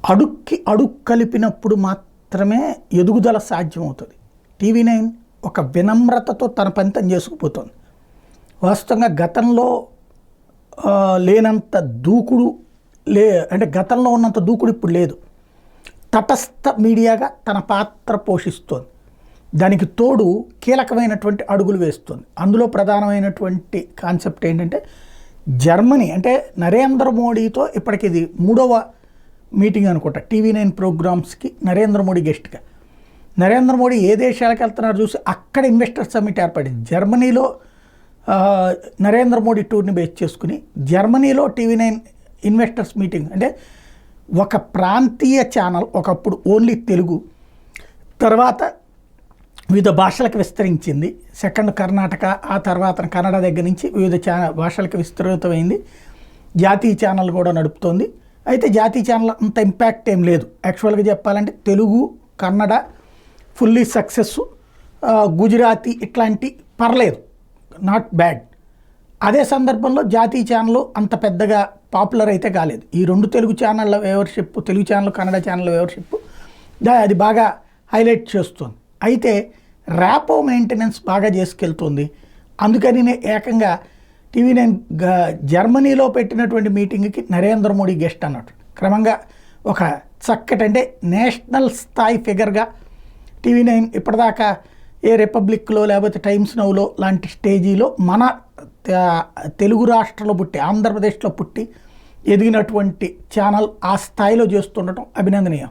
అడుక్కి అడుగు కలిపినప్పుడు మాత్రమే ఎదుగుదల సాధ్యమవుతుంది. టీవీ9 ఒక వినమ్రతతో తన పని తను చేసుకుపోతుంది. వాస్తవంగా గతంలో లేనంత దూకుడు అంటే గతంలో ఉన్నంత దూకుడు ఇప్పుడు లేదు. తటస్థ మీడియాగా తన పాత్ర పోషిస్తోంది. దానికి తోడు కీలకమైనటువంటి అడుగులు వేస్తుంది. అందులో ప్రధానమైనటువంటి కాన్సెప్ట్ ఏంటంటే జర్మనీ అంటే నరేంద్ర మోడీతో ఇప్పటికి ఇది 3వ మీటింగ్ అనుకుంటా టీవీ9 ప్రోగ్రామ్స్కి నరేంద్ర మోడీ గెస్ట్గా. నరేంద్ర మోడీ ఏ దేశాలకు వెళ్తున్నారో చూసి అక్కడ ఇన్వెస్టర్ సమ్మిట్ ఏర్పడింది. జర్మనీలో నరేంద్ర మోడీ టూర్ని బేస్ చేసుకుని జర్మనీలో టీవీ9 ఇన్వెస్టర్స్ మీటింగ్ అంటే ఒక ప్రాంతీయ ఛానల్, ఒకప్పుడు ఓన్లీ తెలుగు, తర్వాత వివిధ భాషలకు విస్తరించింది. సెకండ్ కర్ణాటక, ఆ తర్వాత కన్నడ దగ్గర నుంచి వివిధ భాషలకు విస్తృతమైంది. జాతీయ ఛానల్ కూడా నడుపుతోంది. అయితే జాతీయ ఛానల్ అంత ఇంపాక్ట్ ఏం లేదు. యాక్చువల్గా చెప్పాలంటే తెలుగు, కన్నడ ఫుల్లీ సక్సెస్, గుజరాతీ ఇట్లాంటి పర్లేదు, నాట్ బ్యాడ్. అదే సందర్భంలో జాతీయ ఛానల్ అంత పెద్దగా పాపులర్ అయితే కాలేదు. ఈ 2 తెలుగు ఛానళ్ళ viewership, Telugu channel Kannada channel viewership అది బాగా హైలైట్ చేస్తుంది. అయితే ర్యాపో మెయింటెనెన్స్ బాగా చేసుకెళ్తుంది. అందుకని ఏకంగా టీవీ9 జర్మనీలో పెట్టినటువంటి మీటింగ్కి నరేంద్ర మోడీ గెస్ట్ అన్నట్టు క్రమంగా ఒక చక్కటి అంటే నేషనల్ స్థాయి ఫిగర్గా టీవీ9 ఇప్పటిదాకా ఏ రిపబ్లిక్లో లేకపోతే టైమ్స్ నౌలో లాంటి స్టేజీలో మన తెలుగు రాష్ట్రంలో పుట్టి ఆంధ్రప్రదేశ్లో పుట్టి ఎదిగినటువంటి ఛానల్ ఆ స్థాయిలో చేస్తుండటం అభినందనీయం.